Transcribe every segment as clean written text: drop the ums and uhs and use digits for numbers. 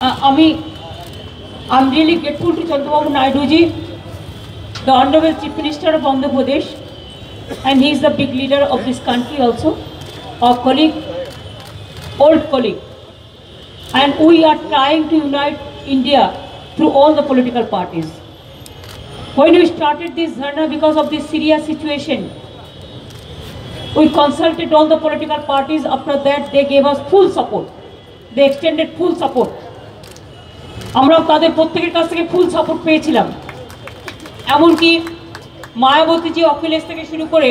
I'm really grateful to Chandrababu Naidu ji, the Honorable Chief Minister of Andhra Pradesh, and he is the big leader of this country also, our colleague, old colleague. And we are trying to unite India through all the political parties. When we started this dharna because of this serious situation, we consulted all the political parties. After that, they gave us full support. They extended full support. আমরাও তাদের প্রত্যেকের কাছ থেকে full support পেয়েছিলাম। এমনকি মায়াবতী জি অখিলেশ থেকে শুরু করে,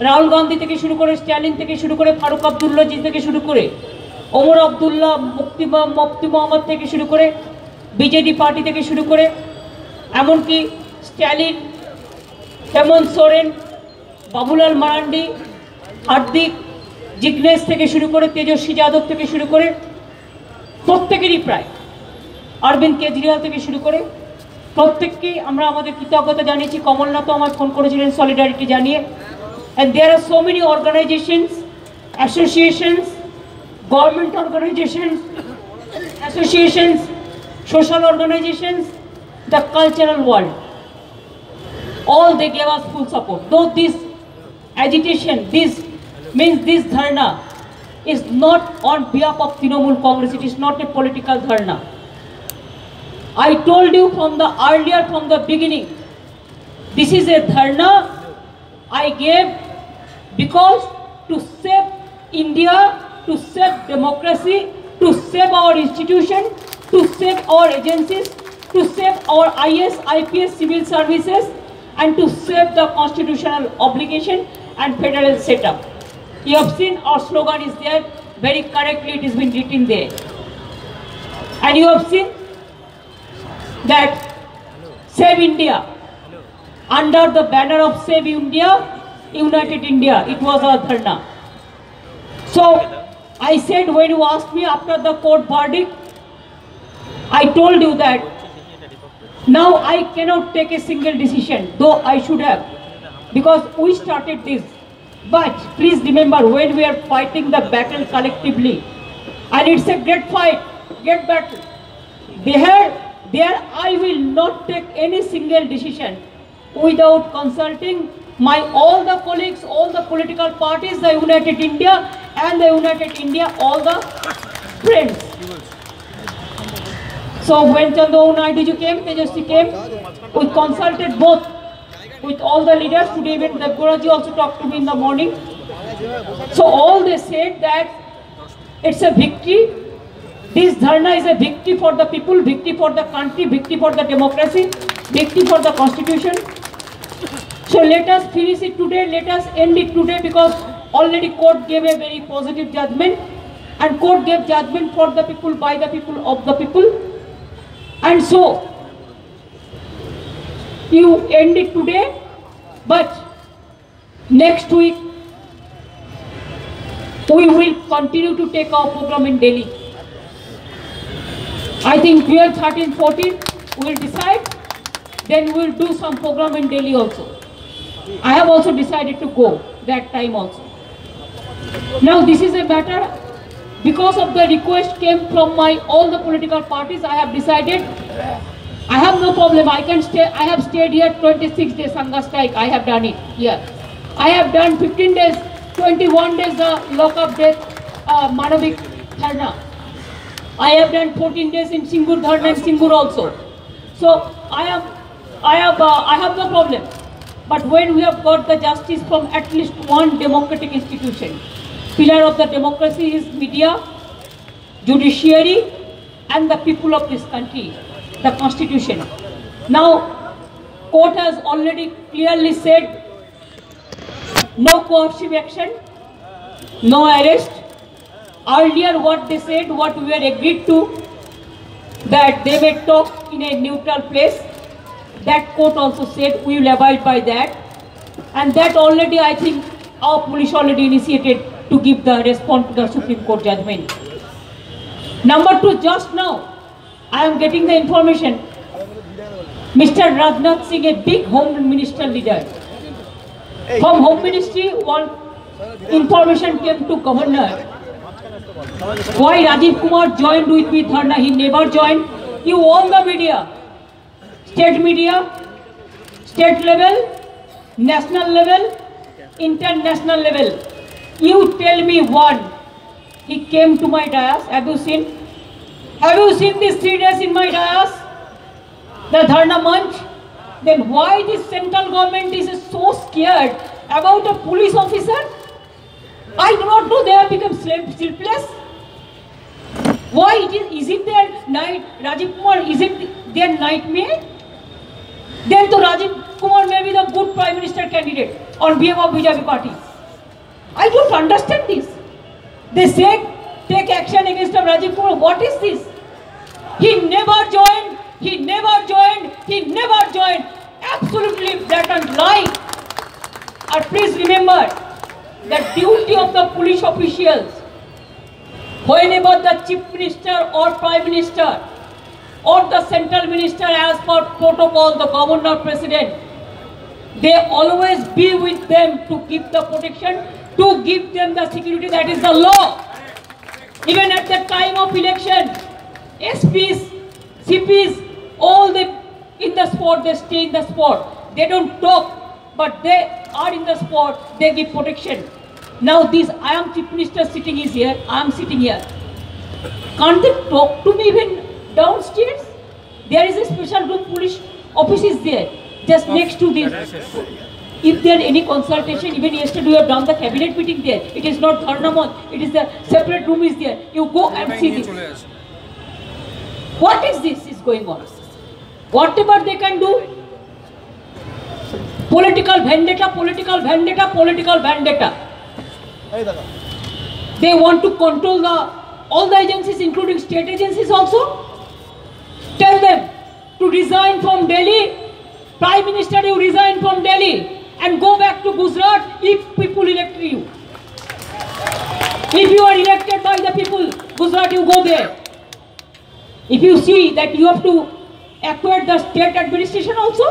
রাহুল গান্ধী থেকে শুরু করে, স্ট্যালিন থেকে শুরু করে, ফারুক আবদুল্লাহ জি থেকে শুরু করে, ওমর আবদুল্লাহ, মুফতি মোহাম্মদ থেকে শুরু করে, বিজেডি পার্টি থেকে শুরু করে, এমনকি স্ট্যালিন, হেমন্ত সোরেন, বাবুলাল মারান্ডি, হার্দিক, জিগ্নেশ থেকে শুরু করে, তেজস্বী যাদব থেকে শুরু করে, প্রত্যেকেরই প্রায় অরবিন্দ কেজরিওয়াল থেকে শুরু করে প্রত্যেককে আমরা আমাদের কৃতজ্ঞতা জানিয়েছি। কমলনাথও আমার ফোন করেছিলেন সলিডারিটি জানিয়ে। And there are so many organisations, associations, government organisations, associations, social organisations, the cultural world, all they gave us full support. Though this agitation, this means this dharna is not on behalf of Trinamool Congress, it is not a political dharna. I told you from the beginning, this is a dharna I gave because to save India, to save democracy, to save our institution, to save our agencies, to save our IS, IPS civil services, and to save the constitutional obligation and federal setup. You have seen our slogan is there, very correctly it has been written there. And you have seen that Save India, under the banner of Save India, United India, it was our dharna. So I said, when you asked me after the court verdict, I told you that now I cannot take a single decision, though I should have, because we started this. But please remember, when we are fighting the battle collectively, and it's a great fight, great battle, there I will not take any single decision without consulting all the colleagues, all the political parties, the United India, and the United India, all the friends. So when Chandrababu Naidu came, Tejasvi came, we consulted both with all the leaders. Today even Devgoraji also talked to me in the morning. So all they said that it's a victory. This dharna is a victory for the people, victory for the country, victory for the democracy, victory for the constitution. So let us finish it today, let us end it today, because already court gave a very positive judgment, and court gave judgment for the people, by the people, of the people. And so you end it today, but next week we will continue to take our program in Delhi. I think 12, 13, 14 we will decide, then we will do some program in Delhi also. I have also decided to go that time also. Now this is a matter, because of the request came from all the political parties, I have decided, I have no problem, I can stay. I have stayed here 26 days Sangha strike, I have done it here. I have done 15 days, 21 days lock-up death, Manavik dharna. I have done 14 days in Singur dharna and Singur also. So I have no problem. But when we have got the justice from at least one democratic institution, pillar of the democracy is media, judiciary, and the people of this country, the constitution. Now, court has already clearly said, no coercive action, no arrest. Earlier what they said, what we had agreed to, that they may talk in a neutral place, that court also said we will abide by that. And that already, I think, our police already initiated to give the response to the Supreme Court judgment. Number two, just now, I am getting the information, Mr. Rajnath Singh, a big Home Minister leader, from Home Ministry, one information came to Governor Why Rajiv Kumar joined with me Dharna? He never joined. You all the media, media, state level, national level, international level. You tell me one. He came to my dais. Have you seen? Have you seen these 3 days in my dais? The Dharna Manch? Then why this central government is so scared about a police officer? I do not know, they have become sleepless. Why is it their night, Rajiv Kumar, is it their nightmare? Then to Rajiv Kumar may be the good Prime Minister candidate on behalf of BJP party. I don't understand this. They say take action against Rajiv Kumar. What is this? He never joined, he never joined, he never joined. Absolutely blatant lie. And please remember, the duty of the police officials, whenever the Chief Minister or Prime Minister or the Central Minister, as per protocol, the Governor President, they always be with them to give the protection, to give them the security. That is the law. Even at the time of election, SPs, CPs, all the in the spot, they stay in the spot. They don't talk, but they are in the spot, they give protection. Now this, I am Chief Minister sitting is here, I am sitting here. Can't they talk to me even downstairs? There is a special group police office is there, just next to this. If there any consultation, even yesterday we have done the cabinet meeting there. It is not Dharna, it is the separate room is there. You go and see this. What is this is going on? Whatever they can do, political vendetta, political vendetta, political vendetta. They want to control all the agencies, including state agencies also. Tell them to resign from Delhi. Prime Minister, you resign from Delhi and go back to Gujarat if people elect you. If you are elected by the people, Gujarat, you go there. If you see that you have to acquire the state administration also,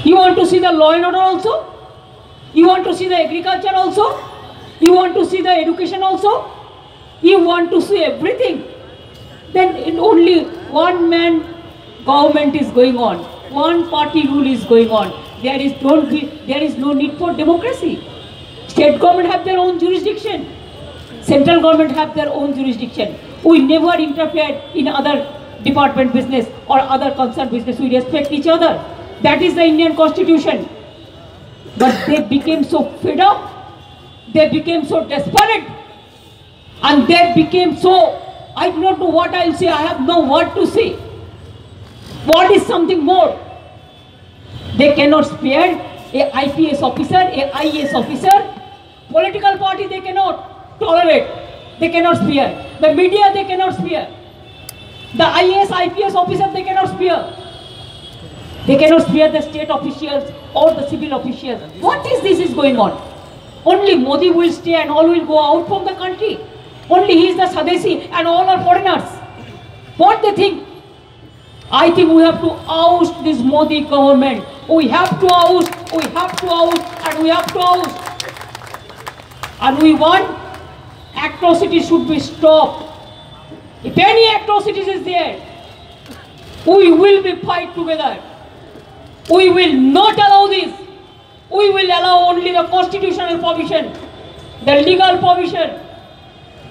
you want to see the law and order also, you want to see the agriculture also, you want to see the education also, you want to see everything, then in only one man government is going on, one party rule is going on. There is no need for democracy. State government have their own jurisdiction, central government have their own jurisdiction. We never interfere in other department business or other concerned business. We respect each other. That is the Indian Constitution. But they became so fed up, they became so desperate, and they became so, I do not know what I will say, I have no word to say. What is something more? They cannot spare a IPS officer, a IAS officer, political party they cannot tolerate, they cannot spare. The media they cannot spare. The IAS, IPS officer they cannot spare. They cannot spare the state officials or the civil officials. What is this is going on? Only Modi will stay and all will go out from the country. Only he is the Swadesi and all are foreigners. What they think? I think we have to oust this Modi government. We have to oust, we have to oust, and we have to oust. And we want atrocities should be stopped. If any atrocities is there, we will be fight together. We will not allow this. We will allow only the constitutional provision, the legal provision.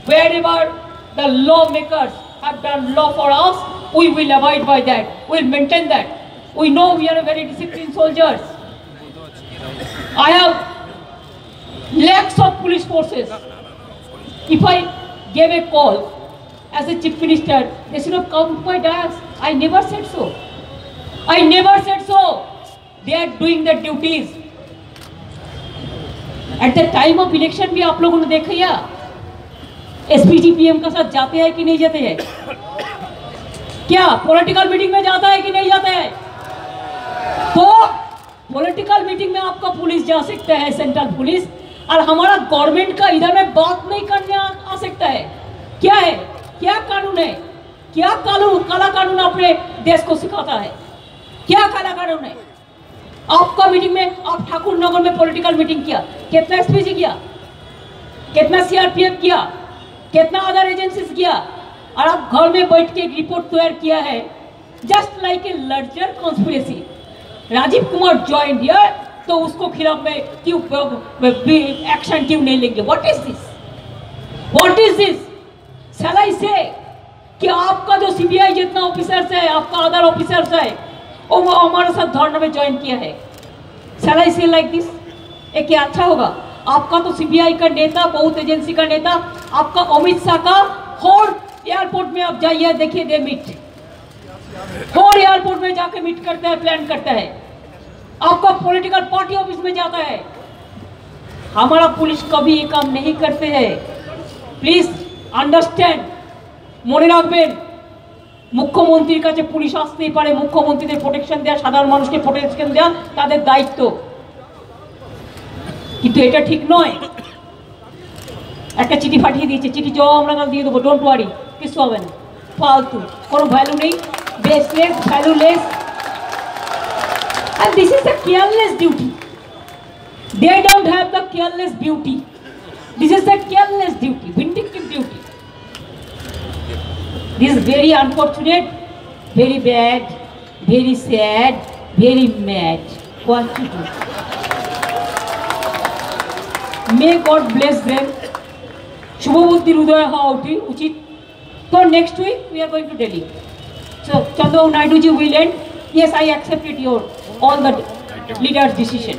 Wherever the lawmakers have done law for us, we will abide by that. We will maintain that. We know we are a very disciplined soldiers. I have lakhs of police forces. If I gave a call as a chief minister, they should have come to my dais. I never said so. I never said so. They are doing their duties. At the time of election भी आप लोगों ने देखा या SPG PM का साथ जाते हैं कि नहीं जाते हैं? क्या पॉलिटिकल मीटिंग में जाता है कि नहीं जाता है? तो पॉलिटिकल मीटिंग में आपका पुलिस जा सकता है, सेंट्रल पुलिस, और हमारा गवर्नमेंट का इधर में बात नहीं करने आ सकता है। क्या है? क्या कानून है? क्या काला कानून अपने देश को सिखाता है? क्या काला कानून है? आपका मीटिंग में आप ठाकुर नगर में पॉलिटिकल मीटिंग किया, कितना एसपीजी किया? कितना सीआरपीएफ किया, कितना अदर एजेंसीज किया, और आप घर में बैठ के एक रिपोर्ट तैयार किया है just like a larger conspiracy. Rajiv Kumar join here, तो उसको खिलाफ में क्यों एक्शन क्यों नहीं लेंगे? What is this, what is this? Shall I say कि आपका जो सीबीआई जितना ऑफिसर्स है, आपका अदर ऑफिसर्स है, वो हमारे साथ धरना में ज्वाइन किया है। शैल आई से लाइक दिस? ये क्या अच्छा होगा? आपका तो सीबीआई का नेता, बहुत एजेंसी का नेता, आपका अमित शाह का हर एयरपोर्ट में आप जाइए, देखिए दे मीट, हर एयरपोर्ट में जाके मीट करता है, प्लान करता है। आपका पॉलिटिकल पार्टी ऑफिस में जाता है। हमारा पुलिस कभी ये काम नहीं करते हैं। प्लीज अंडरस्टैंड, মনে রাখবেন, মুখ্যমন্ত্রীর কাছে পুলিশ আসতেই পারে, মুখ্যমন্ত্রীদের প্রোটেকশন দেওয়া, সাধারণ মানুষকে প্রোটেকশন দেওয়া তাদের দায়িত্ব, কিন্তু এটা ঠিক নয়। একটা চিঠি পাঠিয়ে দিয়েছে, চিঠি জবাব আমরা কাল দিয়ে দেবো, ডোন্ট ওয়ারি, কিছু হবে না, ফালতু, কোনো ভ্যালু নেই, baseless, valueless. And this is the careless duty. They don't have the careless beauty. This is the careless duty, vindictive duty. This is very unfortunate, very bad, very sad, very mad. What to do? May God bless them. Shubhabuddhir udaya howa uchit. So next week we are going to Delhi. So Chandrababu Naidu ji will end. Yes, I accepted your all the leaders' decision.